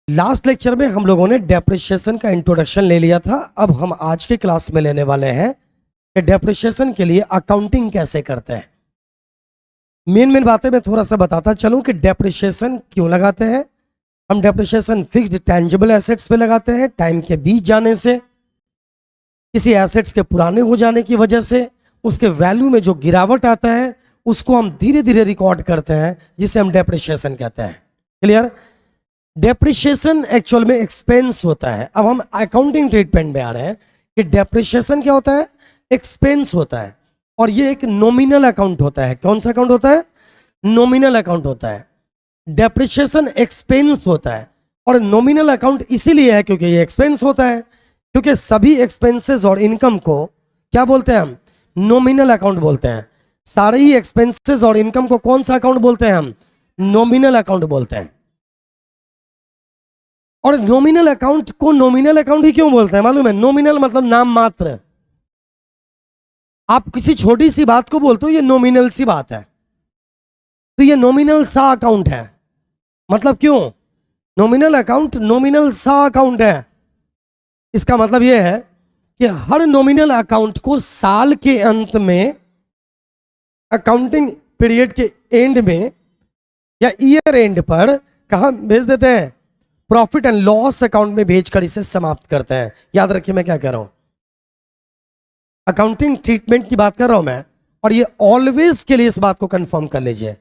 Last lecture में हम लोगों ने डेप्रिसिएशन का इंट्रोडक्शन ले लिया था। अब हम आज के क्लास में लेने वाले हैं कि डेप्रिसिएशन के लिए अकाउंटिंग कैसे करते हैं। मेन बातें मैं थोड़ा सा बताता चलूं कि डेप्रिसिएशन क्यों लगाते हैं। हम डेप्रिसिएशन फिक्स्ड टेंजिबल एसेट्स पे लगाते हैं। टाइम के बीत जाने से, किसी एसेट्स के पुराने हो जाने की वजह से उसके वैल्यू में जो गिरावट आता है उसको हम धीरे धीरे रिकॉर्ड करते हैं, जिसे हम डेप्रिसिएशन कहते हैं। क्लियर? डेप्रिसिएशन एक्चुअल में एक्सपेंस होता है। अब हम अकाउंटिंग ट्रीटमेंट में आ रहे हैं कि डेप्रिसिएशन क्या होता है, एक्सपेंस होता है, और ये एक नॉमिनल अकाउंट होता है। कौन सा अकाउंट होता है? नॉमिनल अकाउंट होता है। डेप्रिसिएशन एक्सपेंस होता है, और नॉमिनल अकाउंट इसीलिए है क्योंकि ये एक्सपेंस होता है, क्योंकि सभी एक्सपेंसेस और इनकम को क्या बोलते हैं हम? नॉमिनल अकाउंट बोलते हैं। सारे ही एक्सपेंसेस और इनकम को कौन सा अकाउंट बोलते हैं हम? नॉमिनल अकाउंट बोलते हैं। और नॉमिनल अकाउंट को नॉमिनल अकाउंट ही क्यों बोलते हैं मालूम है? नॉमिनल मतलब नाम मात्र। आप किसी छोटी सी बात को बोलते हो ये नॉमिनल सी बात है, तो ये नॉमिनल सा अकाउंट है। मतलब क्यों? नॉमिनल अकाउंट नॉमिनल सा अकाउंट है। इसका मतलब यह है कि हर नॉमिनल अकाउंट को साल के अंत में, अकाउंटिंग पीरियड के एंड में या ईयर एंड पर कहां भेज देते हैं? प्रॉफिट एंड लॉस अकाउंट में भेजकर इसे समाप्त करते हैं। याद रखिए मैं क्या कह रहा हूं, अकाउंटिंग ट्रीटमेंट की बात कर रहा हूं मैं, और ये ऑलवेज के लिए इस बात को कंफर्म कर लीजिए।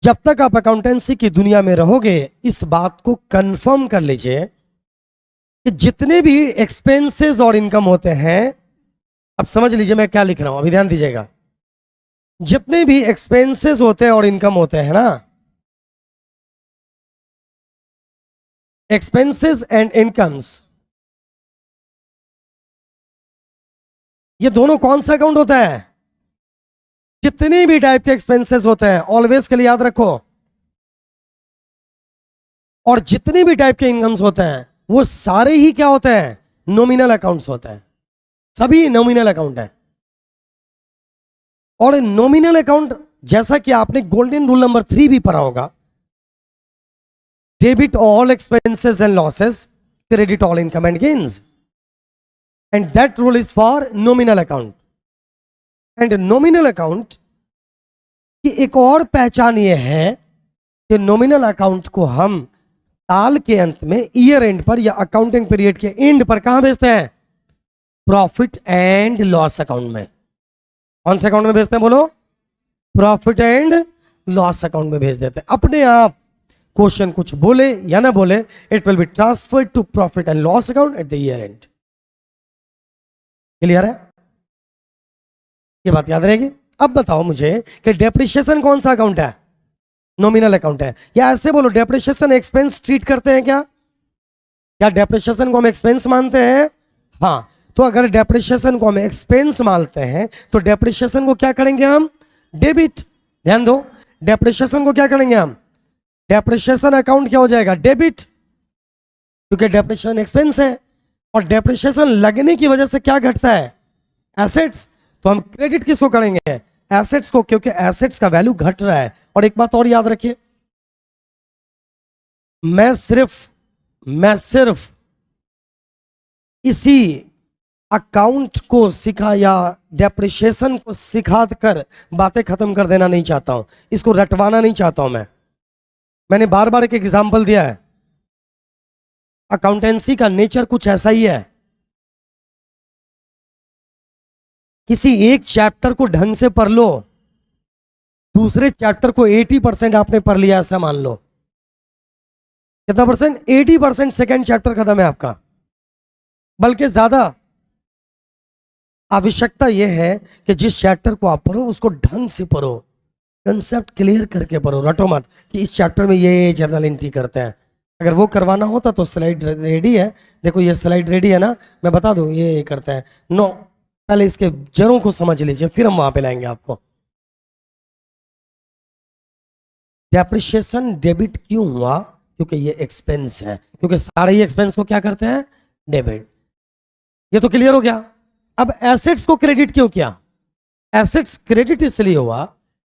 जब तक आप अकाउंटेंसी की दुनिया में रहोगे इस बात को कंफर्म कर लीजिए कि जितने भी एक्सपेंसेस और इनकम होते हैं, अब समझ लीजिए मैं क्या लिख रहा हूं, अभी ध्यान दीजिएगा। जितने भी एक्सपेंसेस होते हैं और इनकम होते हैं ना, एक्सपेंसेस एंड इनकम्स, ये दोनों कौन सा अकाउंट होता है? जितने भी टाइप के एक्सपेंसेस होते हैं, ऑलवेज के लिए याद रखो, और जितने भी टाइप के इनकम्स होते हैं वो सारे ही क्या होते हैं? नॉमिनल अकाउंट्स होते हैं। सभी नॉमिनल अकाउंट है। और नॉमिनल अकाउंट, जैसा कि आपने गोल्डन रूल नंबर 3 भी पढ़ा होगा, debit all expenses and losses, credit all income and gains, and that rule is for nominal account. And nominal account की एक और पहचान ये है कि नॉमिनल अकाउंट को हम साल के अंत में, ईयर एंड पर या अकाउंटिंग पीरियड के एंड पर कहां भेजते हैं? प्रॉफिट एंड लॉस अकाउंट में। कौन से अकाउंट में भेजते हैं बोलो? प्रॉफिट एंड लॉस अकाउंट में भेज देते हैं। अपने आप क्वेश्चन कुछ बोले या ना बोले, it will be transferred to profit and loss account at the year end. Clear है? ये बात याद रहेगी। अब बताओ मुझे कि डेप्रिसिएशन कौन सा अकाउंट है? नॉमिनल अकाउंट है। या ऐसे बोलो, डेप्रिसिएशन एक्सपेंस ट्रीट करते हैं क्या? क्या डेप्रिसिएशन को हम एक्सपेंस मानते हैं? हाँ, तो अगर डेप्रिसिएशन को हम एक्सपेंस मानते हैं तो डेप्रिसिएशन को क्या करेंगे हम? डेबिट। ध्यान दो, डेप्रिसिएशन को क्या करेंगे हम? डेप्रिसिएशन अकाउंट क्या हो जाएगा? डेबिट, क्योंकि डेप्रिसिएशन एक्सपेंस है। और डेप्रिसिएशन लगने की वजह से क्या घटता है? एसेट्स। तो हम क्रेडिट किसको करेंगे? एसेट्स को, क्योंकि एसेट्स का वैल्यू घट रहा है। और एक बात और याद रखिए, मैं सिर्फ इसी अकाउंट को सिखा या डेप्रिसिएशन को सिखा कर बातें खत्म कर देना नहीं चाहता हूं, इसको रटवाना नहीं चाहता हूं। मैंने बार बार एक एग्जांपल दिया है। अकाउंटेंसी का नेचर कुछ ऐसा ही है, किसी एक चैप्टर को ढंग से पढ़ लो, दूसरे चैप्टर को 80% आपने पढ़ लिया ऐसा मान लो। कितना परसेंट? 80% सेकेंड चैप्टर खत्म है आपका। बल्कि ज्यादा आवश्यकता यह है कि जिस चैप्टर को आप पढ़ो उसको ढंग से पढ़ो, कंसेप्ट क्लियर करके पढ़ो। रटो मत कि इस चैप्टर में ये जर्नल एंट्री करते हैं। अगर वो करवाना होता तो स्लाइड रेडी है, देखो ये स्लाइड रेडी है ना, मैं बता दूं ये करते हैं। नो, पहले इसके जड़ों को समझ लीजिए, फिर हम वहां पे लाएंगे आपको। डेप्रिसिएशन डेबिट क्यों हुआ? क्योंकि ये एक्सपेंस है, क्योंकि सारे ही एक्सपेंस को क्या करते हैं? डेबिट। ये तो क्लियर हो गया। अब एसेट्स को क्रेडिट क्यों किया? एसेट्स क्रेडिट इसलिए हुआ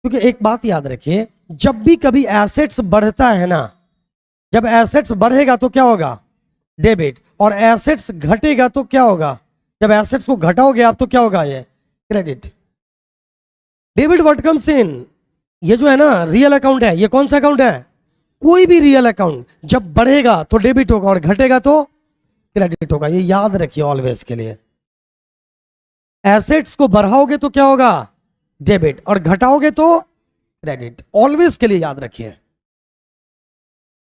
क्योंकि एक बात याद रखिए, जब भी कभी एसेट्स बढ़ता है ना, जब एसेट्स बढ़ेगा तो क्या होगा, डेबिट, और एसेट्स घटेगा तो क्या होगा, जब एसेट्स को घटाओगे आप तो क्या होगा, ये credit. Debit what comes in, ये जो है ना रियल अकाउंट है, ये कौन सा अकाउंट है, कोई भी रियल अकाउंट जब बढ़ेगा तो डेबिट होगा और घटेगा तो क्रेडिट होगा, ये याद रखिए ऑलवेज के लिए। एसेट्स को बढ़ाओगे तो क्या होगा, डेबिट, और घटाओगे तो क्रेडिट, ऑलवेज के लिए याद रखिए।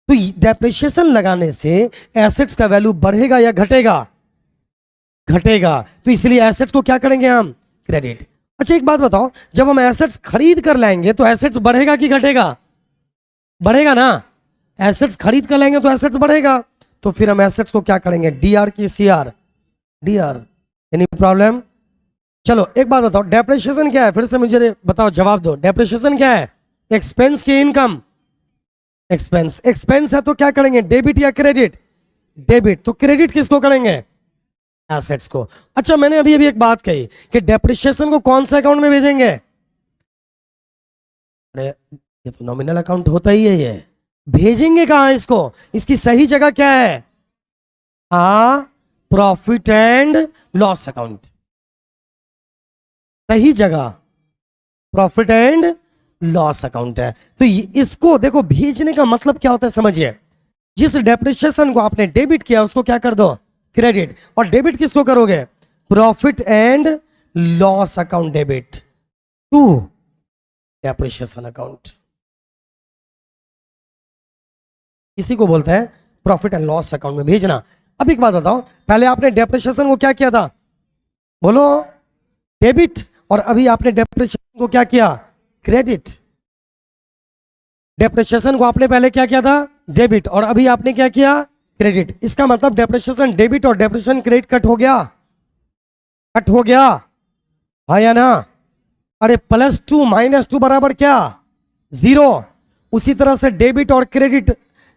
तो डेप्रिसिएशन लगाने से एसेट्स का वैल्यू बढ़ेगा या घटेगा, घटेगा, तो इसलिए एसेट्स को क्या करेंगे हम, क्रेडिट। अच्छा एक बात बताओ, जब हम एसेट्स खरीद कर लाएंगे तो एसेट्स बढ़ेगा कि घटेगा, बढ़ेगा ना, एसेट्स खरीद कर लाएंगे तो एसेट्स बढ़ेगा, तो फिर हम एसेट्स को क्या करेंगे, डीआर की सीआर, डीआर, एनी प्रॉब्लम। चलो एक बात बताओ, डेप्रिसिएशन क्या है, फिर से मुझे बताओ, जवाब दो, डेप्रिसिएशन क्या है, एक्सपेंस की इनकम, एक्सपेंस, एक्सपेंस है तो क्या करेंगे, डेबिट या क्रेडिट, डेबिट, तो क्रेडिट किसको करेंगे, एसेट्स को। अच्छा मैंने अभी अभी एक बात कही कि डेप्रिसिएशन को कौन सा अकाउंट में भेजेंगे, अरे ये तो नॉमिनल अकाउंट होता ही है, ये भेजेंगे कहां इसको, इसकी सही जगह क्या है, प्रॉफिट एंड लॉस अकाउंट, सही जगह प्रॉफिट एंड लॉस अकाउंट है। तो इसको देखो, भेजने का मतलब क्या होता है समझिए, जिस डेप्रिसिएशन को आपने डेबिट किया उसको क्या कर दो, क्रेडिट, और डेबिट किसको करोगे, profit and loss account debit to depreciation account, इसी को बोलते हैं प्रॉफिट एंड लॉस अकाउंट में भेजना। अब एक बात बताओ, पहले आपने डेप्रिसिएशन को क्या किया था, बोलो, डेबिट, और अभी आपने डेप्रिसिएशन को क्या किया, क्रेडिट। डेप्रिसिएशन को आपने पहले क्या किया था, डेबिट, और अभी आपने क्या किया, क्रेडिट। इसका मतलब डेप्रिसिएशन डेबिट और डेप्रिसिएशन क्रेडिट कट हो गया, कट हो गया, हाँ या ना, अरे +2 -2 बराबर क्या, 0। उसी तरह से डेबिट और क्रेडिट,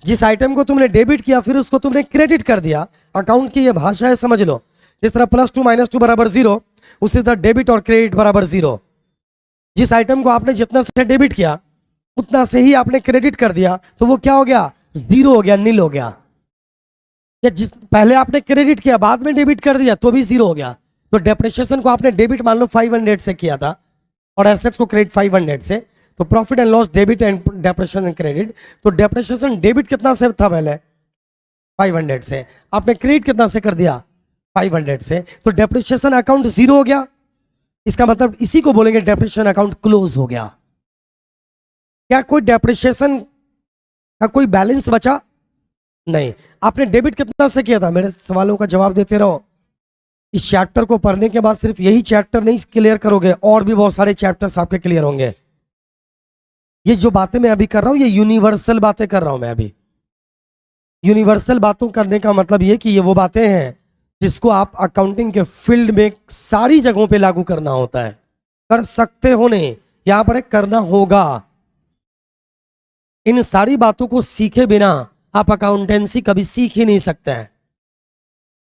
जिस आइटम को तुमने डेबिट किया फिर उसको तुमने क्रेडिट कर दिया, अकाउंट की ये भाषा है, समझ लो। जिस तरह +2 -2 बराबर 0, उसी तरह डेबिट और क्रेडिट बराबर 0। जिस आइटम को आपने जितना से डेबिट किया उतना से ही आपने क्रेडिट कर दिया, तो वो क्या हो गया, 0 हो गया, नील हो गया। या जिस पहले आपने क्रेडिट किया बाद में डेबिट कर दिया तो भी 0 हो गया। तो डेप्रिसिएशन को आपने डेबिट मान लो 500 से किया था और एसेट्स को क्रेडिट 500 से, तो profit and loss debit and depreciation credit. तो डेप्रिसिएशन डेबिट कितना से था पहले, 500 से, आपने क्रेडिट कितना से कर दिया, 500 से, तो डेप्रिसिएशन अकाउंट 0 हो गया। इसका मतलब इसी को बोलेंगे डेप्रिसिएशन अकाउंट क्लोज हो गया। क्या कोई डेप्रिसिएशन का कोई बैलेंस बचा, नहीं। आपने डेबिट कितना से किया था, मेरे सवालों का जवाब देते रहो। इस चैप्टर को पढ़ने के बाद सिर्फ यही चैप्टर नहीं क्लियर करोगे, और भी बहुत सारे चैप्टर्स आपके क्लियर होंगे। ये जो बातें मैं अभी कर रहा हूं ये यूनिवर्सल बातें कर रहा हूं मैं अभी। यूनिवर्सल बातों करने का मतलब ये कि ये वो बातें हैं जिसको आप अकाउंटिंग के फील्ड में सारी जगहों पे लागू करना होता है। कर सकते हो नहीं, यहां पर करना होगा। इन सारी बातों को सीखे बिना आप अकाउंटेंसी कभी सीख ही नहीं सकते हैं।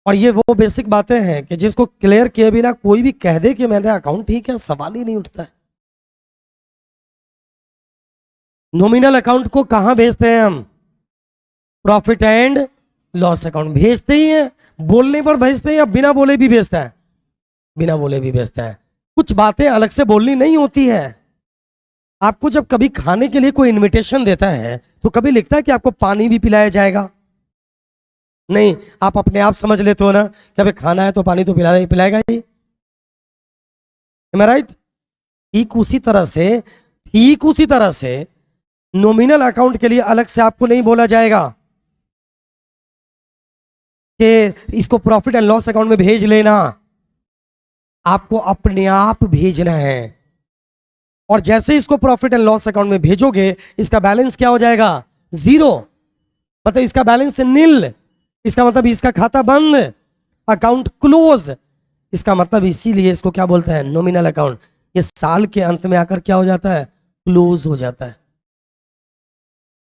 और ये वो बेसिक बातें हैं कि जिसको क्लियर किए बिना कोई भी कह दे कि मैंने अकाउंट ठीक है, सवाल ही नहीं उठता है। नॉमिनल अकाउंट को कहां भेजते हैं हम, प्रॉफिट एंड लॉस अकाउंट भेजते ही हैं। बोलने पर भेजते हैं या बिना बोले भी भेजता है, बिना बोले भी भेजता है। कुछ बातें अलग से बोलनी नहीं होती है। आपको जब कभी खाने के लिए कोई इनविटेशन देता है तो कभी लिखता है कि आपको पानी भी पिलाया जाएगा, नहीं। आप अपने आप समझ लेते हो ना कि अबे खाना है तो पानी तो पिलाना ही पिलाएगा ही, राइट। ठीक उसी तरह से नॉमिनल अकाउंट के लिए अलग से आपको नहीं बोला जाएगा कि इसको प्रॉफिट एंड लॉस अकाउंट में भेज लेना। आपको अपने आप भेजना है, और जैसे इसको प्रॉफिट एंड लॉस अकाउंट में भेजोगे इसका बैलेंस क्या हो जाएगा, 0। मतलब इसका बैलेंस नील, इसका मतलब इसका खाता बंद, अकाउंट क्लोज। इसका मतलब इसीलिए इसको क्या बोलते हैं, नॉमिनल अकाउंट। ये साल के अंत में आकर क्या हो जाता है, क्लोज हो जाता है।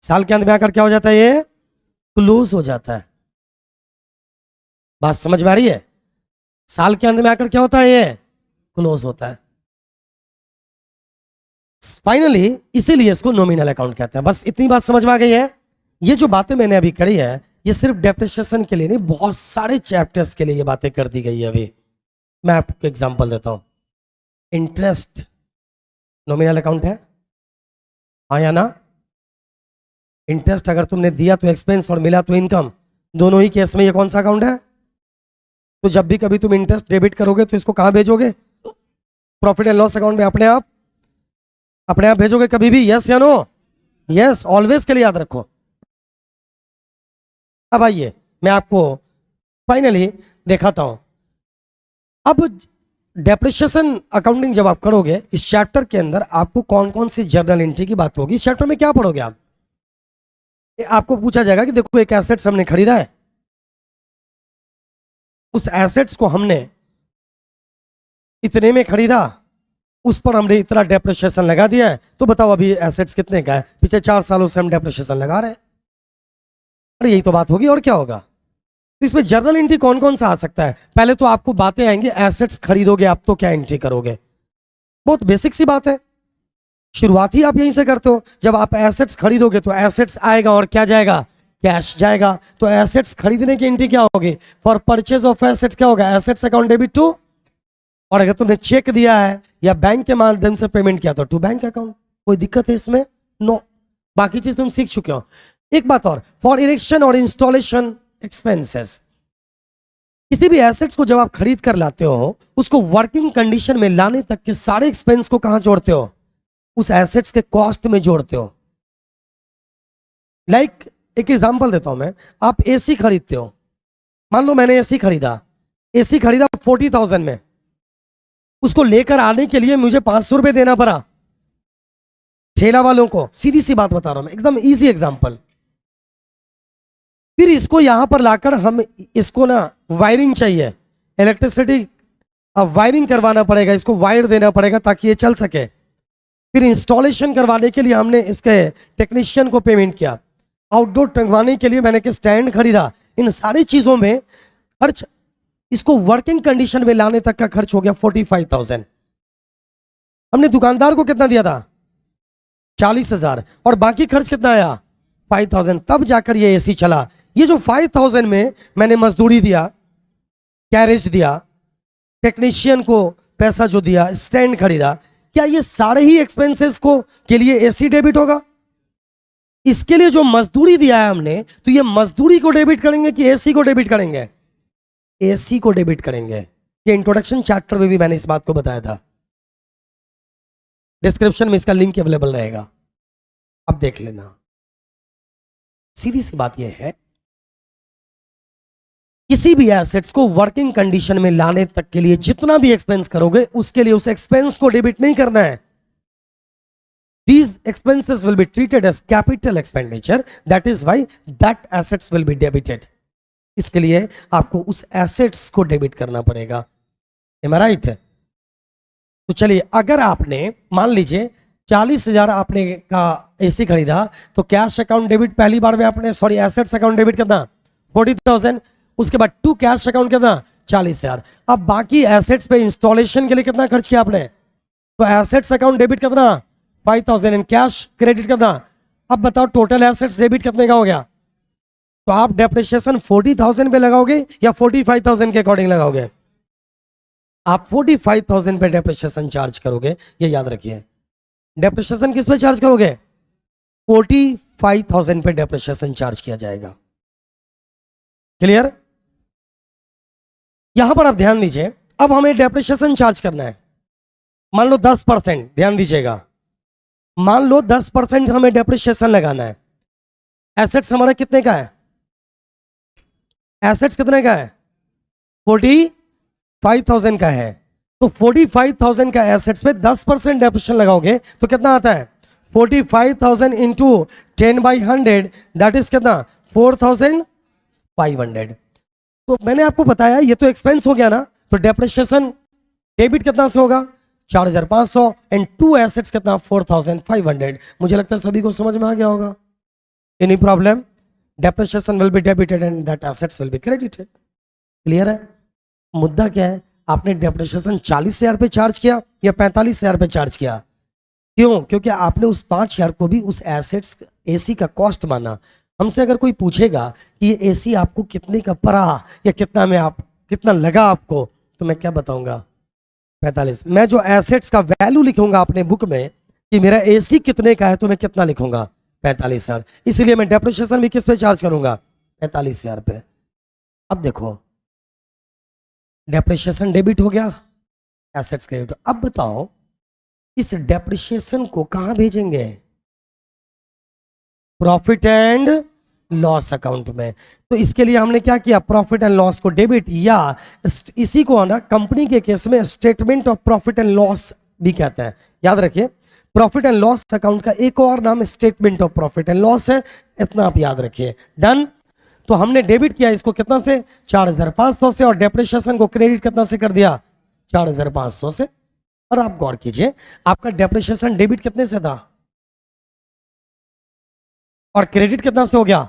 साल के अंत में आकर क्या हो जाता है, ये क्लोज हो जाता है। बात समझ में आ रही है, साल के अंत में आकर क्या होता है, ये क्लोज होता है। फाइनली इसीलिए इसको नॉमिनल अकाउंट कहते हैं। बस इतनी बात समझ में आ गई है। ये जो बातें मैंने अभी करी है ये सिर्फ डेप्रिसिएशन के लिए नहीं, बहुत सारे चैप्टर्स के लिए ये बातें कर दी गई है। अभी मैं आपको एग्जांपल देता हूं। इंटरेस्ट नॉमिनल अकाउंट है, हाँ या ना? इंटरेस्ट अगर तुमने दिया तो एक्सपेंस और मिला तो इनकम, दोनों ही केस में ये कौन सा अकाउंट है? तो जब भी कभी तुम इंटरेस्ट डेबिट करोगे तो इसको कहां भेजोगे? प्रॉफिट एंड लॉस अकाउंट में अपने आप भेजोगे कभी भी, यस या नो? यस, ऑलवेज के लिए याद रखो। अब आइए मैं आपको फाइनली दिखाता हूं। अब डेप्रिसिएशन अकाउंटिंग जब आप करोगे इस चैप्टर के अंदर आपको कौन कौन सी जर्नल एंट्री की बात होगी। इस चैप्टर में क्या पढ़ोगे आप? आपको पूछा जाएगा कि देखो एक एसेट्स हमने खरीदा है, उस एसेट्स को हमने इतने में खरीदा, उस पर हमने इतना डेप्रिसिएशन लगा दिया है, तो बताओ अभी एसेट्स कितने का है? पिछले 4 सालों से हम डेप्रिसिएशन लगा रहे हैं। अरे यही तो बात होगी, और क्या होगा? तो इसमें जर्नल एंट्री कौन कौन सा आ सकता है? पहले तो आपको बातें आएंगी, एसेट्स खरीदोगे आप तो क्या एंट्री करोगे। बहुत बेसिक सी बात है, शुरुआत ही आप यहीं से करते हो। जब आप एसेट्स खरीदोगे तो एसेट्स आएगा और क्या जाएगा? कैश जाएगा। तो एसेट्स खरीदने की एंट्री क्या होगी? फॉर परचेज ऑफ एसेट्स क्या होगा? एसेट्स अकाउंट डेबिट टू, और अगर तुमने चेक दिया है या बैंक के माध्यम से पेमेंट किया तो टू बैंक अकाउंट। कोई दिक्कत है इसमें? नो। बाकी चीज तुम सीख चुके हो। एक बात और, फॉर इरेक्शन और इंस्टॉलेशन एक्सपेंसेस, किसी भी एसेट्स को जब आप खरीद कर लाते हो उसको वर्किंग कंडीशन में लाने तक के सारे एक्सपेंस को कहां जोड़ते हो? उस एसेट्स के कॉस्ट में जोड़ते हो। लाइक एक एग्जांपल देता हूं मैं, आप एसी खरीदते हो, मान लो मैंने एसी खरीदा 40,000 में, उसको लेकर आने के लिए मुझे 500 रुपए देना पड़ा ठेला वालों को। सीधी सी बात बता रहा हूं मैं, एकदम इजी एग्जांपल। फिर इसको यहां पर लाकर हम इसको ना वायरिंग चाहिए, इलेक्ट्रिसिटी, अब वायरिंग करवाना पड़ेगा, इसको वायर देना पड़ेगा ताकि ये चल सके। फिर इंस्टॉलेशन करवाने के लिए हमने इसके टेक्नीशियन को पेमेंट किया, आउटडोर टंगवाने के लिए मैंने के स्टैंड खरीदा। इन सारी चीजों में खर्च, इसको वर्किंग कंडीशन में लाने तक का खर्च हो गया 45,000। हमने दुकानदार को कितना दिया था? 40,000, और बाकी खर्च कितना आया? 5,000। तब जाकर ये एसी चला। ये जो 5,000 में मैंने मजदूरी दिया, कैरेज दिया, टेक्नीशियन को पैसा जो दिया, स्टैंड खरीदा, क्या ये सारे ही एक्सपेंसेस को के लिए एसी डेबिट होगा? इसके लिए जो मजदूरी दिया है हमने, तो ये मजदूरी को डेबिट करेंगे कि एसी को डेबिट करेंगे? एसी को डेबिट करेंगे। ये इंट्रोडक्शन चैप्टर में भी मैंने इस बात को बताया था, डिस्क्रिप्शन में इसका लिंक अवेलेबल रहेगा, अब देख लेना। सीधी सी बात यह है, किसी भी एसेट्स को वर्किंग कंडीशन में लाने तक के लिए जितना भी एक्सपेंस करोगे उसके लिए उस एक्सपेंस को डेबिट नहीं करना है। These expenses will be treated as capital expenditure, that is why that assets will be debited. इसके लिए आपको उस एसेट्स को डेबिट करना पड़ेगा। Am I right? तो चलिए, अगर आपने मान लीजिए 40,000 आपने का एसी खरीदा, तो कैश अकाउंट डेबिट पहली बार में आपने, सॉरी एसेट्स अकाउंट डेबिट कितना? 40,000। उसके बाद टू कैश अकाउंट कितना? 40,000। अब बाकी एसेट्स पे इंस्टॉलेशन के लिए कितना खर्च किया आपने? तो एसेट्स अकाउंट डेबिट कितना? 5,000 एंड कैश क्रेडिट कितना? अब बताओ टोटल एसेट्स डेबिट कितने का हो गया? तो आप डेप्रिसिएशन 40,000 पे लगाओगे या 45,000 के अकॉर्डिंग लगाओगे? आप 45,000 पे डेप्रिसिएशन चार्ज करोगे, ये याद रखिए। डेप्रिसिएशन किस पे चार्ज करोगे? 45,000 पे डेप्रिसिएशन चार्ज किया जाएगा। क्लियर? यहां पर आप ध्यान दीजिए, अब हमें डेप्रिसिएशन चार्ज करना है। मान लो 10%, ध्यान दीजिएगा, मान लो 10% हमें डेप्रिसिएशन लगाना है। एसेट्स हमारा कितने का है? एसेट्स कितने का है? 45,000 का है। तो 45,000 का एसेट्स पे 10% डेप्रिसिएशन लगाओगे तो कितना आता है? 45,000 इंटू 10/100, दैट इज कितना? 4,500। तो मैंने आपको बताया ये तो एक्सपेंस हो गया ना, तो डेप्रिसिएशन डेबिट कितना से होगा? 4,500 एंड टू एसेट्स कितना? 4,500। मुझे लगता है सभी को समझ में आ गया होगा। Any problem? Depreciation will be debited and that assets will be credited. Clear है? मुद्दा क्या है, आपने डेप्रिसिएशन 40,000 पे चार्ज किया या 45,000 पे चार्ज किया? क्यों? क्योंकि आपने उस 5,000 को भी उस एसेट्स एसी का कॉस्ट माना। हमसे अगर कोई पूछेगा कि ये एसी आपको कितने का पड़ा या कितना में आप कितना लगा आपको, तो मैं क्या बताऊंगा? 45। मैं जो एसेट्स का वैल्यू लिखूंगा अपने बुक में कि मेरा एसी कितने का है, तो मैं कितना लिखूंगा? 45,000। इसीलिए मैं डेप्रिसिएशन भी किस पे चार्ज करूंगा? 45,000 पे। अब देखो, डेप्रिसिएशन डेबिट हो गया, एसेट्स क्रेडिट। अब बताओ इस डेप्रिसिएशन को कहां भेजेंगे? प्रॉफिट एंड लॉस अकाउंट में। तो इसके लिए हमने क्या किया? प्रॉफिट एंड लॉस को डेबिट, या इसी को ना कंपनी के केस में statement of profit and loss भी कहते हैं। याद रखिए, प्रॉफिट एंड लॉस अकाउंट का एक और नाम statement of profit and loss है, इतना आप याद रखिए। डन। तो हमने डेबिट किया इसको कितना से? 4,500 से, और डेप्रिसिएशन को क्रेडिट कितना से कर दिया? 4,500 से। और आप गौर कीजिए, आपका डेप्रिसिएशन डेबिट कितने से था और क्रेडिट कितना से हो गया?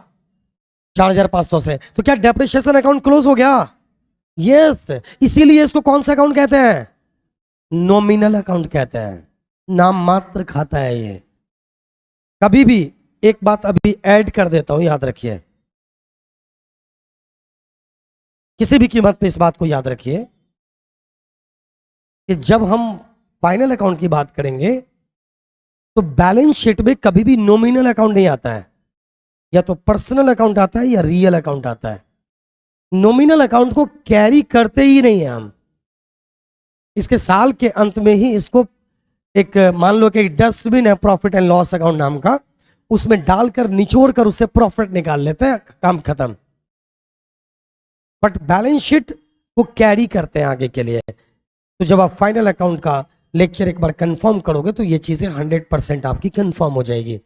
4,500 से। तो क्या डेप्रिसिएशन अकाउंट क्लोज हो गया? यस। इसीलिए इसको कौन सा अकाउंट कहते हैं? नॉमिनल अकाउंट कहते हैं। नाम मात्र खाता है ये। कभी भी एक बात अभी ऐड कर देता हूं, याद रखिए, किसी भी कीमत पे इस बात को याद रखिए कि जब हम फाइनल अकाउंट की बात करेंगे तो बैलेंस शीट में कभी भी नॉमिनल अकाउंट नहीं आता है, या तो पर्सनल अकाउंट आता है या रियल अकाउंट आता है। नॉमिनल अकाउंट को कैरी करते ही नहीं है हम। इसके साल के अंत में ही इसको एक, मान लो कि एक डस्टबिन है प्रॉफिट एंड लॉस अकाउंट नाम का, उसमें डालकर निचोड़ कर उससे प्रॉफिट निकाल लेते हैं, काम खत्म। बट बैलेंस शीट को कैरी करते हैं आगे के लिए। तो जब आप फाइनल अकाउंट का लेक्चर एक बार कंफर्म करोगे तो ये चीजें 100% आपकी कंफर्म हो जाएगी।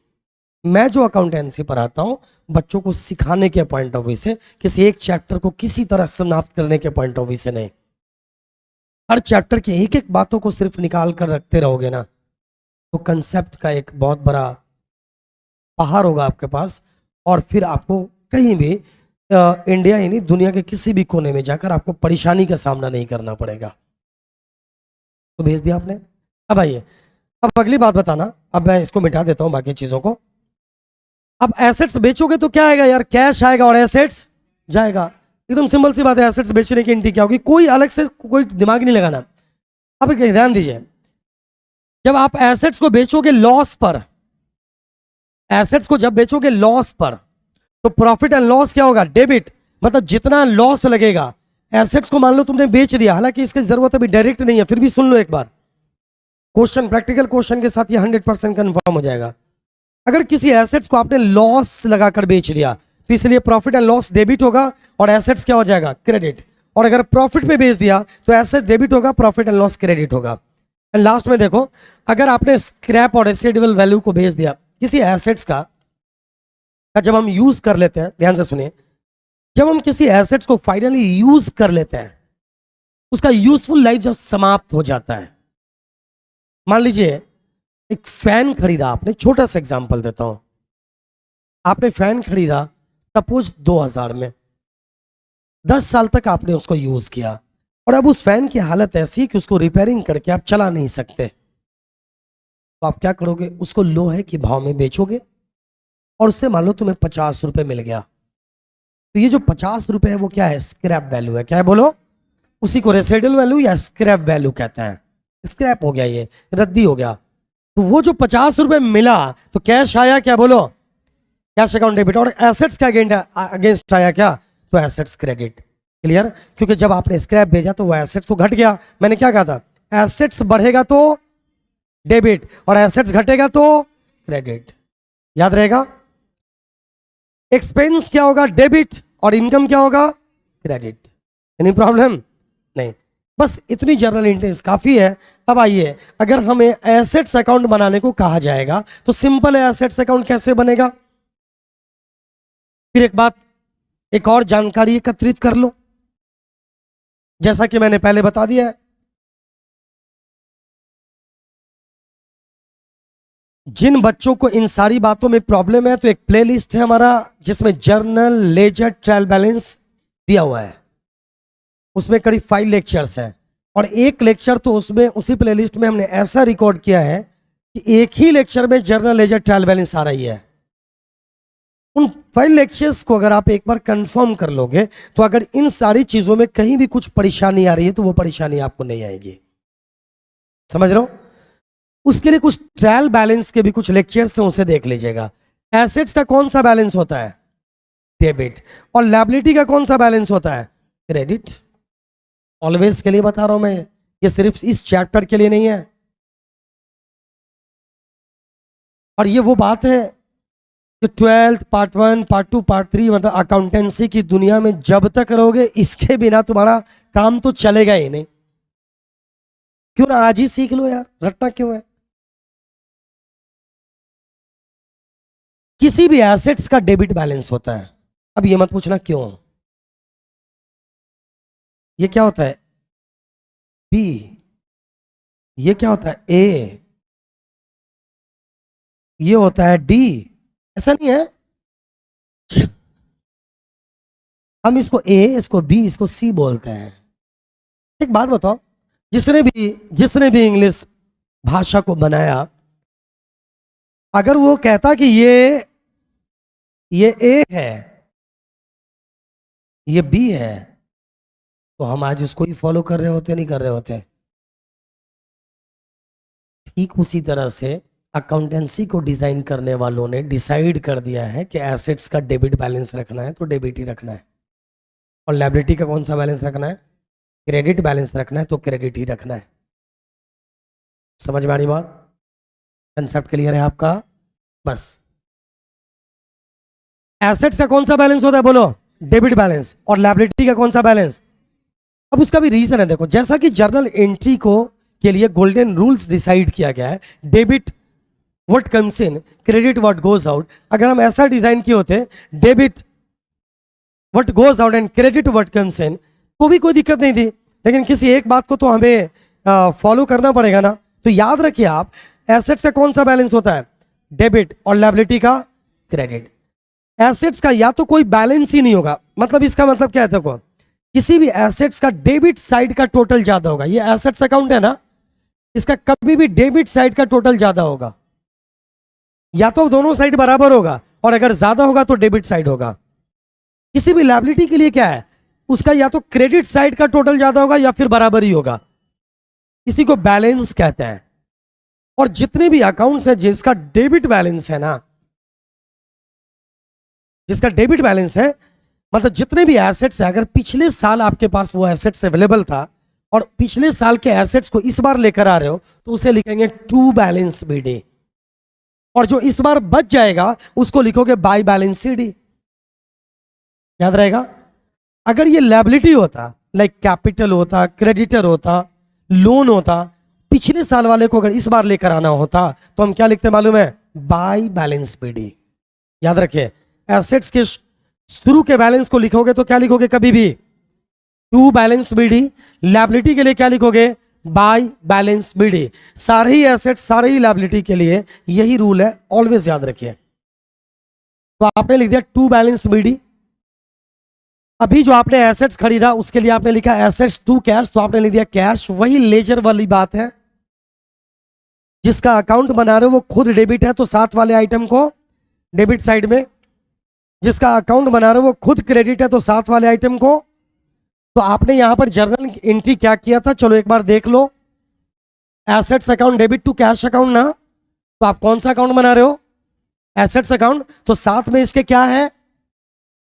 मैं जो अकाउंटेंसी पढ़ाता हूं बच्चों को सिखाने के पॉइंट ऑफ व्यू से, किसी एक चैप्टर को किसी तरह समाप्त करने के पॉइंट ऑफ व्यू से नहीं। हर चैप्टर के एक एक बातों को सिर्फ निकाल कर रखते रहोगे ना, तो कंसेप्ट का एक बहुत बड़ा पहाड़ होगा आपके पास, और फिर आपको कहीं भी इंडिया ही नहीं दुनिया के किसी भी कोने में जाकर आपको परेशानी का सामना नहीं करना पड़ेगा। तो भेज दिया आपने। अब आइए, अब अगली बात बताना। अब मैं इसको मिटा देता हूं बाकी चीजों को। अब एसेट्स बेचोगे तो क्या आएगा यार? कैश आएगा और एसेट्स जाएगा। एकदम सिंपल सी बात है। एसेट्स बेचने की एंट्री क्या होगी? कोई अलग से कोई दिमाग नहीं लगाना। अब एक ध्यान दीजिए, जब आप एसेट्स को बेचोगे लॉस पर, एसेट्स को जब बेचोगे लॉस पर, तो प्रॉफिट एंड लॉस क्या होगा? डेबिट। मतलब जितना लॉस लगेगा, एसेट्स को मान लो तुमने बेच दिया, हालांकि इसकी जरूरत अभी डायरेक्ट नहीं है, फिर भी सुन लो एक बार क्वेश्चन, प्रैक्टिकल क्वेश्चन के साथ ये 100% कंफर्म हो जाएगा। अगर किसी एसेट्स को आपने लॉस लगाकर बेच दिया तो इसलिए प्रॉफिट एंड लॉस डेबिट होगा और एसेट्स क्या हो जाएगा? क्रेडिट। और अगर प्रॉफिट में बेच दिया तो एसेट डेबिट होगा, प्रॉफिट एंड लॉस क्रेडिट होगा। एंड लास्ट में देखो, अगर आपने स्क्रैप और रेसिडुअल वैल्यू को बेच दिया किसी एसेट्स का, जब हम यूज कर लेते हैं, ध्यान से सुनिए, जब हम किसी एसेट्स को फाइनली यूज कर लेते हैं, उसका यूजफुल लाइफ जब समाप्त हो जाता है, मान लीजिए एक फैन खरीदा आपने, छोटा सा एग्जांपल देता हूं, आपने फैन खरीदा सपोज 2000 में, 10 साल तक आपने उसको यूज किया, और अब उस फैन की हालत ऐसी है कि उसको रिपेयरिंग करके आप चला नहीं सकते, तो आप क्या करोगे? उसको लोहे के भाव में बेचोगे और उससे मान लो तुम्हें 50 रुपए मिल गया। तो ये जो 50 रुपए है वो क्या है? स्क्रैप वैल्यू है। क्या है बोलो? उसी को रेसिडुअल वैल्यू या स्क्रैप वैल्यू कहते हैं। स्क्रैप हो गया, ये रद्दी हो गया। तो वो जो 50 रुपए मिला तो कैश आया, क्या बोलो? Cash account debit. और एसेट्स का अगेंस्ट आया क्या? तो एसेट्स क्रेडिट। क्लियर? क्योंकि जब आपने स्क्रैप भेजा तो वो एसेट्स तो घट गया। मैंने क्या कहा था? एसेट्स बढ़ेगा तो डेबिट और एसेट्स घटेगा तो क्रेडिट। याद रहेगा? एक्सपेंस क्या होगा? डेबिट। और इनकम क्या होगा? क्रेडिट। Any problem? नहीं, बस इतनी जनरल इंटेंस काफी है। अब आइए, अगर हमें एसेट्स अकाउंट बनाने को कहा जाएगा तो सिंपल है, एसेट्स अकाउंट कैसे बनेगा? फिर एक बात, एक और जानकारी एकत्रित कर लो, जैसा कि मैंने पहले बता दिया है, जिन बच्चों को इन सारी बातों में प्रॉब्लम है तो एक प्लेलिस्ट है हमारा जिसमें जर्नल, लेजर, ट्रायल बैलेंस दिया हुआ है। उसमें करीब 5 लेक्चर्स हैं, और एक लेक्चर तो उसमें उसी प्लेलिस्ट में हमने ऐसा रिकॉर्ड किया है कि एक ही लेक्चर में जर्नल, लेजर, ट्रायल बैलेंस आ रही है। उन 5 लेक्चर्स को अगर आप एक बार कंफर्म कर लोगे तो अगर इन सारी चीजों में कहीं भी कुछ परेशानी आ रही है तो वो परेशानी आपको नहीं आएगी। समझ रहे हो? उसके लिए कुछ ट्रायल बैलेंस के भी कुछ लेक्चर्स हैं, उसे देख लीजिएगा। एसेट्स का कौन सा बैलेंस होता है? डेबिट। और लायबिलिटी का कौन सा बैलेंस होता है? क्रेडिट। ऑलवेज के लिए बता रहा हूं मैं, ये सिर्फ इस चैप्टर के लिए नहीं है। और ये वो बात है कि 12th पार्ट 1 पार्ट 2 पार्ट 3 मतलब अकाउंटेंसी की दुनिया में जब तक रहोगे इसके बिना तुम्हारा काम तो चलेगा ही नहीं। क्यों ना आज ही सीख लो यार, रटना क्यों है? किसी भी एसेट्स का डेबिट बैलेंस होता है। अब ये मत पूछना क्यों। ये क्या होता है? बी। ये क्या होता है? ए। ये होता है डी। ऐसा नहीं है, हम इसको ए, इसको बी, इसको सी बोलते हैं। एक बात बताओ, जिसने भी इंग्लिश भाषा को बनाया, अगर वो कहता कि ये ए है, ये बी है, तो हम आज उसको ही फॉलो कर रहे होते, नहीं कर रहे होते? ठीक उसी तरह से अकाउंटेंसी को डिजाइन करने वालों ने डिसाइड कर दिया है कि एसेट्स का डेबिट बैलेंस रखना है तो डेबिट ही रखना है, और लायबिलिटी का कौन सा बैलेंस रखना है? क्रेडिट बैलेंस रखना है तो क्रेडिट ही रखना है। समझ में आ रही बात? कंसेप्ट क्लियर है आपका? बस। एसेट्स का कौन सा बैलेंस होता है बोलो? Debit balance. और लायबिलिटी का कौन सा बैलेंस? अब उसका भी रीजन है, देखो, जैसा कि जर्नल एंट्री को के लिए गोल्डन रूल्स डिसाइड किया गया है, debit what comes in, credit what goes out. अगर हम ऐसा डिजाइन किए होते, debit what goes out and credit what comes in, तो भी कोई दिक्कत नहीं थी। लेकिन किसी एक बात को तो हमें फॉलो करना पड़ेगा ना। तो याद रखिए आप, एसेट्स का कौन सा बैलेंस होता है? डेबिट। और लायबिलिटी का क्रेडिट। एसेट्स का या तो कोई बैलेंस ही नहीं होगा, मतलब इसका मतलब क्या है? देखो, किसी भी एसेट्स का डेबिट साइड का टोटल ज्यादा होगा। ये एसेट्स अकाउंट है ना, इसका कभी भी डेबिट साइड का टोटल ज्यादा होगा। या तो दोनों साइड बराबर होगा, और अगर ज्यादा होगा तो डेबिट साइड होगा। किसी भी लायबिलिटी के लिए क्या है? उसका या तो क्रेडिट साइड का टोटल ज्यादा होगा या फिर बराबर ही होगा। इसी को बैलेंस कहते हैं। और जितने भी अकाउंट्स हैं जिसका डेबिट बैलेंस है ना, जिसका डेबिट बैलेंस है, मतलब जितने भी एसेट्स है, अगर पिछले साल आपके पास वो एसेट्स अवेलेबल था और पिछले साल के एसेट्स को इस बार लेकर आ रहे हो, तो उसे लिखेंगे टू बैलेंस बीडी। और जो इस बार बच जाएगा उसको लिखोगे बाय बैलेंस सीडी। याद रहेगा? अगर ये लायबिलिटी होता, लाइक कैपिटल होता, क्रेडिटर होता, लोन होता, पिछले साल वाले को अगर इस बार लेकर आना होता, तो हम क्या लिखते मालूम है? By balance BD. याद रखिए, एसेट्स के शुरू के बैलेंस को लिखोगे तो क्या लिखोगे? कभी भी टू बैलेंस बीडी। लायबिलिटी के लिए क्या लिखोगे? By balance BD. सारे ही एसेट्स, सारे ही लायबिलिटी के लिए यही रूल है, ऑलवेज याद रखिए। तो आपने लिख दिया टू बैलेंस बीडी। अभी जो आपने एसेट्स खरीदा उसके लिए आपने लिखा एसेट्स टू कैश, तो आपने लिख दिया कैश। वही लेजर वाली बात है, जिसका अकाउंट बना रहे हो वो खुद डेबिट है तो साथ वाले आइटम को डेबिट साइड में, जिसका अकाउंट बना रहे हो वो खुद क्रेडिट है तो साथ वाले आइटम को। तो आपने यहां पर जर्नल एंट्री क्या किया था, चलो एक बार देख लो। Assets account debit to cash account ना, तो आप कौन सा अकाउंट बना रहे हो? Assets account. तो साथ में इसके क्या है?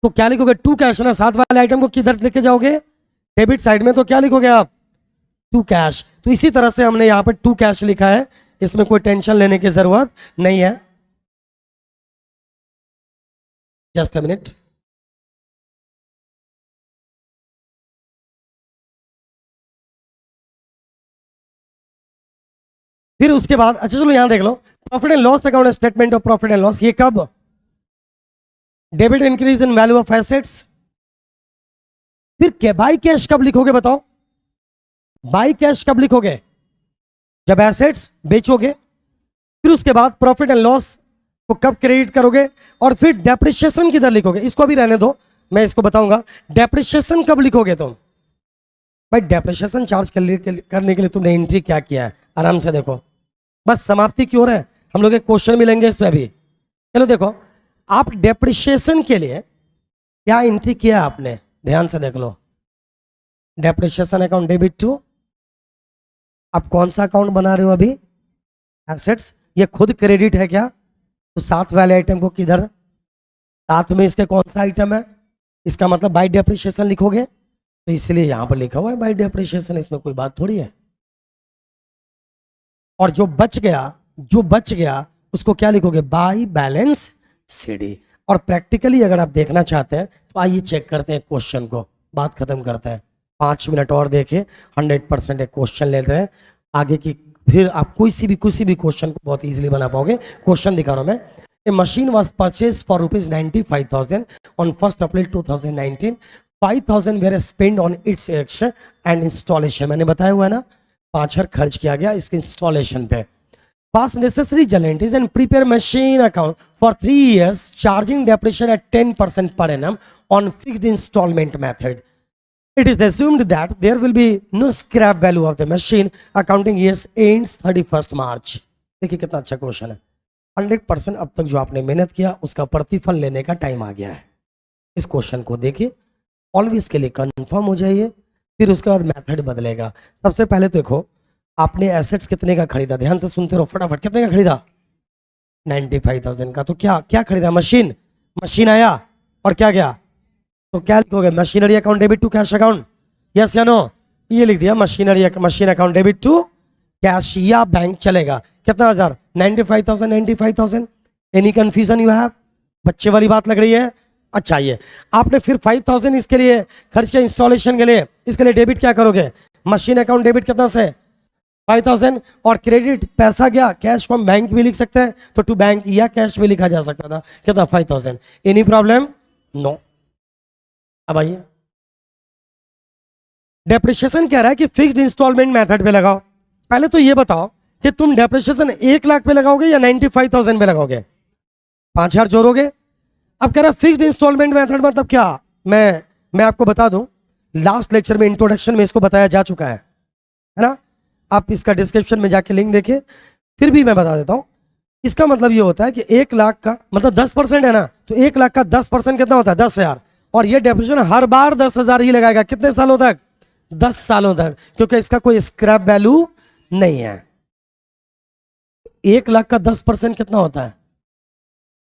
तो क्या लिखोगे? टू कैश ना। साथ वाले आइटम को किधर लेके जाओगे? डेबिट साइड में। तो क्या लिखोगे आप? To cash. तो इसी तरह से हमने यहां पर टू कैश लिखा है, इसमें कोई टेंशन लेने की जरूरत नहीं है। Just a minute. फिर उसके बाद अच्छा चलो यहां देख लो, profit and loss account, statement of profit and loss. ये कब? Debit increase in value of assets. फिर बाई कैश कब लिखोगे बताओ? बाई कैश कब लिखोगे? जब एसेट्स बेचोगे। फिर उसके बाद प्रॉफिट एंड लॉस को कब क्रेडिट करोगे? और फिर डेप्रिशिएशन किधर लिखोगे? इसको भी रहने दो, मैं इसको बताऊंगा। डेप्रिशिएशन कब लिखोगे तुम? भाई डेप्रिशिएशन चार्ज करने के लिए तुमने एंट्री क्या किया है? आराम से देखो, बस समाप्ति क्यों है, हम लोग एक क्वेश्चन मिलेंगे इस पे भी। चलो देखो, आप डेप्रिशिएशन के लिए क्या एंट्री किया आपने, ध्यान से देख लो। डेप्रिशिएशन अकाउंट डेबिट टू, आप कौन सा अकाउंट बना रहे हो अभी, एसेट्स, ये खुद क्रेडिट है क्या, तो साथ वाले आइटम को किधर, साथ में इसके कौन सा आइटम है, इसका मतलब बाय डेप्रिशिएशन लिखोगे, तो इसलिए यहां पर लिखा हुआ है बाय डेप्रिशिएशन, इसमें कोई बात थोड़ी है। और जो बच गया उसको क्या लिखोगे, बाय बैलेंस सीडी। और प्रैक्टिकली अगर आप देखना चाहते हैं तो आइए चेक करते हैं क्वेश्चन को, बात खत्म करते हैं, 5 मिनट और देखिए, 100% एक क्वेश्चन लेते हैं आगे की, फिर आप किसी भी क्वेश्चन को बहुत इजीली बना पाओगे। क्वेश्चन दिखा रहा हूं मैं। A machine was purchase for ₹95,000 on 1 April 2019। 5,000 were spend on its erection and installation. मैंने बताया हुआ है ना, 5,000 खर्च किया गया इसके इंस्टॉलेशन पे। Pass necessary guarantees and prepare machine account for 3 years, charging depreciation at 10% per annum on fixed installment method. It is assumed that there will be no scrap value of the machine. Accounting years ends 31st March. देखिए कितना अच्छा question है। 100% अब तक जो आपने मेहनत किया उसका प्रतिफल लेने का टाइम आ गया है। इस क्वेश्चन को देखिए, ऑलवेज के लिए कंफर्म हो जाइए, फिर उसके बाद मेथड बदलेगा। सबसे पहले तो देखो, आपने एसेट्स कितने का खरीदा, ध्यान से सुनते रहो फटाफट, कितने का खरीदा, 95,000 का। तो क्या खरीदा, मशीन आया और क्या गया, तो क्या लिखोगे, machinery account debit to cash account, yes या नो, ये लिख दिया, machine account debit to cash या बैंक चलेगा। कितना हजार, 95,000। एनी कंफ्यूजन यू हैव, बच्चे वाली बात लग रही है। अच्छा, ये आपने फिर 5,000 इसके लिए खर्च किया इंस्टॉलेशन के लिए, इसके लिए डेबिट क्या करोगे, मशीन अकाउंट डेबिट कितना से 5,000, और क्रेडिट पैसा गया, कैश को हम बैंक भी लिख सकते हैं, तो टू बैंक या कैश भी लिखा जा सकता था, कितना 5,000। Any problem, no. अब आइए, डेप्रिशिएशन कह रहा है कि फिक्स्ड इंस्टॉलमेंट मेथड पे लगाओ। पहले तो ये बताओ कि तुम डेप्रिशिएशन 1 लाख पे लगाओगे या 95,000 पे लगाओगे, 5,000 जोड़ोगे। अब कह रहा है फिक्स्ड इंस्टॉलमेंट मेथड मतलब क्या, मैं आपको बता दूं, लास्ट लेक्चर में इंट्रोडक्शन में इसको बताया जा चुका है ना, आप इसका डिस्क्रिप्शन में जाके लिंक देखिए, फिर भी मैं बता देता हूं। इसका मतलब ये होता है कि 1 लाख का मतलब 10% है ना, तो 1 लाख का 10% कितना होता है, 10,000। और ये डेप्रिशिएशन हर बार 10,000 ही लगाएगा, कितने सालों तक, 10 सालों तक, क्योंकि इसका कोई स्क्रैप वैल्यू नहीं है। 1 लाख का 10% कितना होता है,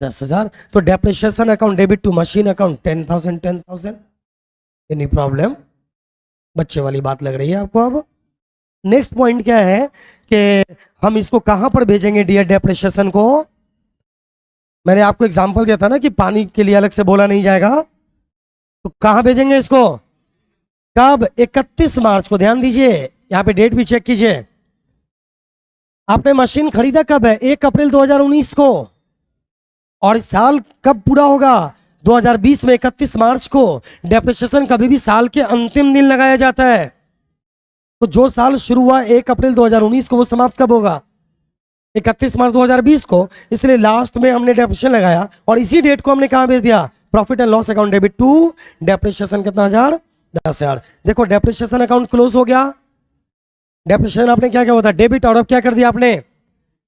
10,000। तो depreciation account debit to machine account 10,000। Any problem, बच्चे वाली बात लग रही है आपको। अब नेक्स्ट पॉइंट क्या है कि हम इसको कहां पर भेजेंगे डियर डेप्रिशिएशन को। मैंने आपको एग्जांपल दिया था ना कि पानी के लिए अलग से बोला नहीं जाएगा, तो कहां भेजेंगे इसको, कब, 31 मार्च को। ध्यान दीजिए, यहां पे डेट भी चेक कीजिए। आपने मशीन खरीदा कब है, 1 अप्रैल 2019 को, और साल कब पूरा होगा, 2020 में 31 मार्च को। डेप्रिशिएशन कभी भी साल के अंतिम दिन लगाया जाता है, तो जो साल शुरू हुआ 1 अप्रैल 2019 को, वो समाप्त कब होगा, 31 मार्च 2020 को। इसलिए लास्ट में हमने डेप्रिशिएशन लगाया और इसी डेट को हमने कहां भेज दिया, profit and loss account debit to depreciation कितना, 10,000। देखो डेप्रिशिएशन अकाउंट क्लोज हो गया, डेप्रिशिएशन आपने क्या होता है, डेबिट, और अब क्या कर दिया आपने,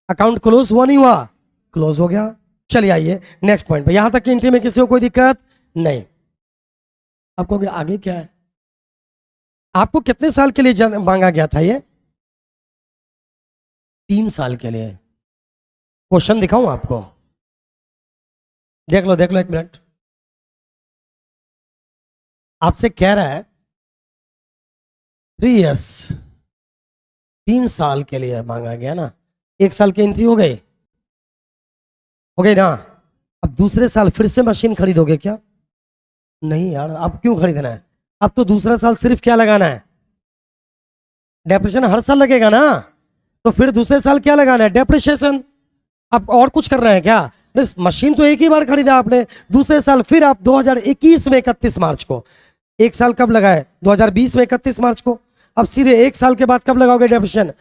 अकाउंट क्लोज हुआ नहीं हुआ, क्लोज हो गया। चलिए आइए नेक्स्ट पॉइंट पे, यहां तक की एंट्री में किसी को कोई दिक्कत नहीं। आपको आगे क्या है, आपको कितने साल के लिए मांगा गया था, ये 3 साल के लिए। क्वेश्चन दिखाऊं आपको, देख लो 1 मिनट। आपसे कह रहा है 3 इयर्स, 3 साल के लिए मांगा गया ना, 1 साल की एंट्री हो गई ना। अब दूसरे साल फिर से मशीन खरीदोगे क्या, नहीं यार, अब क्यों खरीदना है, अब तो दूसरा साल सिर्फ क्या लगाना है, डेप्रिशिएशन हर साल लगेगा ना, तो फिर दूसरे साल क्या लगाना है, डेप्रिशिएशन। अब और कुछ करना है क्या, मशीन तो एक ही बार खरीदा आपने, दूसरे साल फिर आप 2021 में 31 मार्च को, 1 साल कब लगाए, 2020 में 31 मार्च को। अब सीधे 1 साल के बाद कब लगाओगे डेप्रिशिएशन,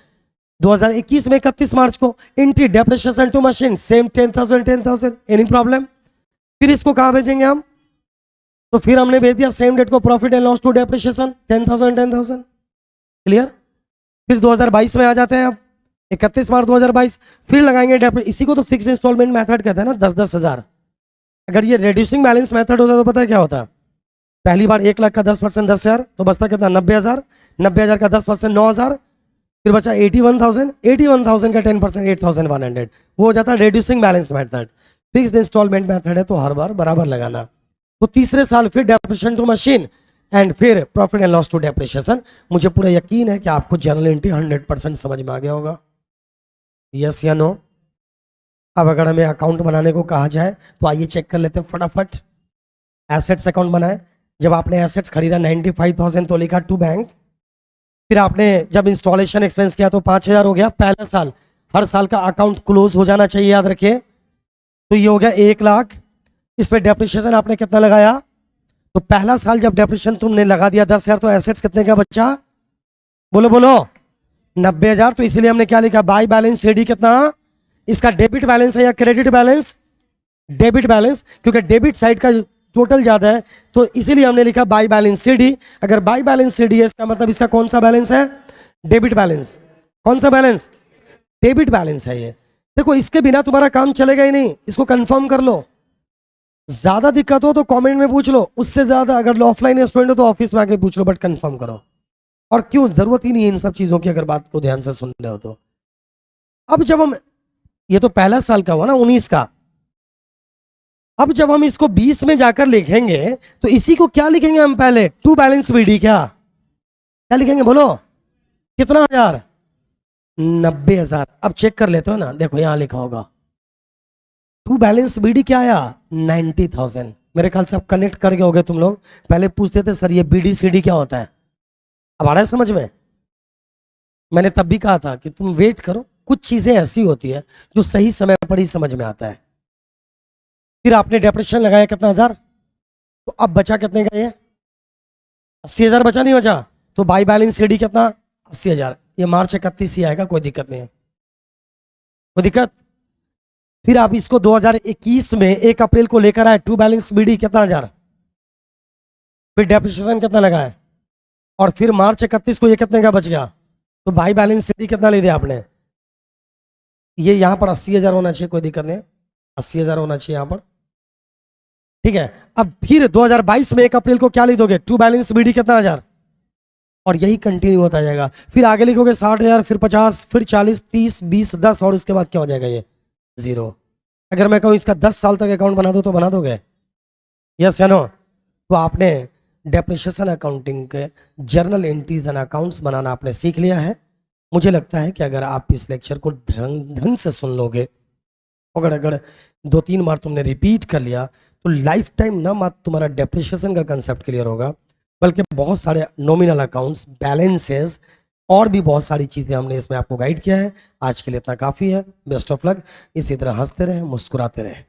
2021 में 31 मार्च को। Entry depreciation to machine same 10,000। Any problem. फिर इसको कहां भेजेंगे हम, तो फिर हमने भेज दिया सेम डेट को profit and loss to depreciation 10,000। Clear. फिर 2022 में आ जाते हैं अब, 31 मार्च 2022, फिर लगाएंगे डेप्रिशिएशन। इसी को तो फिक्स्ड इंस्टॉलमेंट मेथड कहते हैं ना, 10,000। अगर ये रिड्यूसिंग बैलेंस मेथड होता तो पता है क्या होता? पहली बार 1 लाख का 10% 10,000, तो बचता कितना? 90,000। 90,000 का 10% 9,000, फिर बचा 81,000। 81,000 का 10% 8,100। वो हो जाता है reducing balance method. Fixed installment method है तो हर बार बराबर लगाना। तो तीसरे साल फिर डेप्रिसिएशन टू मशीन एंड फिर profit and loss to depreciation. मुझे पूरा यकीन है कि आपको जर्नल एंट्री 100% समझ में आ गया होगा। यस या नो? अब अगर हमें अकाउंट बनाने को कहा जाए तो आइए चेक कर लेते हैं फटाफट। एसेट्स अकाउंट बनाए। जब आपने एसेट्स खरीदा 95,000 तो लिखा टू बैंक। फिर आपने जब इंस्टॉलेशन एक्सपेंस किया तो 5,000 हो गया पहला साल। हर साल का अकाउंट क्लोज हो जाना चाहिए, याद रखिए। तो ये हो गया 1 लाख। इस पर डेप्रिसिएशन आपने कितना लगाया? तो पहला साल जब डेप्रिसिएशन तुमने लगा दिया 10,000 तो एसेट्स कितने का बच्चा? बोलो बोलो 90,000। तो इसलिए हमने क्या लिखा? बाय बैलेंस सीडी कितना? इसका डेबिट बैलेंस है या क्रेडिट बैलेंस? डेबिट बैलेंस, क्योंकि डेबिट साइड का टोटल ज्यादा है तो इसीलिए हमने लिखा बाय बैलेंस सीडी। अगर बाय बैलेंस सीडी है इसका मतलब इसका कौन सा बैलेंस है? Debit balance. कौन सा बैलेंस? डेबिट बैलेंस है ये। देखो इसके बिना तुम्हारा काम चलेगा ही नहीं, इसको कंफर्म कर लो। ज्यादा दिक्कत हो तो कमेंट में पूछ लो, उससे ज्यादा अगर ऑफलाइन स्टूडेंट हो तो ऑफिस में आके पूछ लो, बट कंफर्म करो। और क्यों, जरूरत ही नहीं है इन सब चीजों की अगर बात को ध्यान से सुन रहे हो तो। अब जब हम, ये तो पहला साल का हुआ ना 19 का। अब जब हम इसको 20 में जाकर लिखेंगे तो इसी को क्या लिखेंगे हम? पहले टू बैलेंस बीडी क्या लिखेंगे बोलो? कितना हजार? 90,000। अब चेक कर लेते हो ना, देखो यहां लिखा होगा टू बैलेंस बीडी क्या आया? 90,000। मेरे ख्याल से अब कनेक्ट कर गए होगे तुम लोग। पहले पूछते थे सर ये बीडी सीडी क्या होता है, अब आ रहा है समझ में? मैंने तब भी कहा था कि तुम वेट करो, कुछ चीजें ऐसी होती है जो सही समय पर ही समझ में आता है। फिर आपने डेप्रिसिएशन लगाया कितना? 1,000। तो अब बचा कितने का ये? 80,000 बचा, नहीं बचा? तो बाई बैलेंस सीडी कितना? 80,000। ये मार्च 31 ही आएगा, कोई दिक्कत नहीं है, कोई दिक्कत? फिर आप इसको 2021 में 1 अप्रैल को लेकर आए, टू बैलेंस बीडी कितना? 1,000। फिर डेप्रिसिएशन कितना लगाए और फिर मार्च 31 को ये कितने का बच गया? तो बाई बैलेंस सीडी कितना ले दिया आपने? ये यहां पर 80,000 होना चाहिए, कोई दिक्कत नहीं, 80,000 होना चाहिए यहां पर, ठीक है। अब फिर 2022 में 1 अप्रैल को क्या लिख दोगे? टू बैलेंस बीडी कितना? 1,000। और यही कंटिन्यू होता जाएगा। फिर आगे लिखोगे 60,000, फिर 50, फिर 40, 30, 20, 10 और उसके बाद क्या हो जाएगा? ये 0। अगर मैं कहूँ इसका 10 साल तक अकाउंट बना दो तो बना दोगे? यस या नो? तो आपने डेप्रिसिएशन अकाउंटिंग के जर्नल एंट्रीज एंड अकाउंट्स बनाना आपने सीख लिया है। मुझे लगता है कि अगर आप इस लेक्चर को ढंग से सुन लोगे, अगर 2-3 बार तुमने रिपीट कर लिया तो लाइफ टाइम ना मात्र तुम्हारा डेप्रिसिएशन का कंसेप्ट क्लियर होगा, बल्कि बहुत सारे नॉमिनल अकाउंट्स, बैलेंसेस और भी बहुत सारी चीज़ें हमने इसमें आपको गाइड किया है। आज के लिए इतना काफ़ी है। Best of luck. इसी तरह हंसते रहें, मुस्कुराते रहें।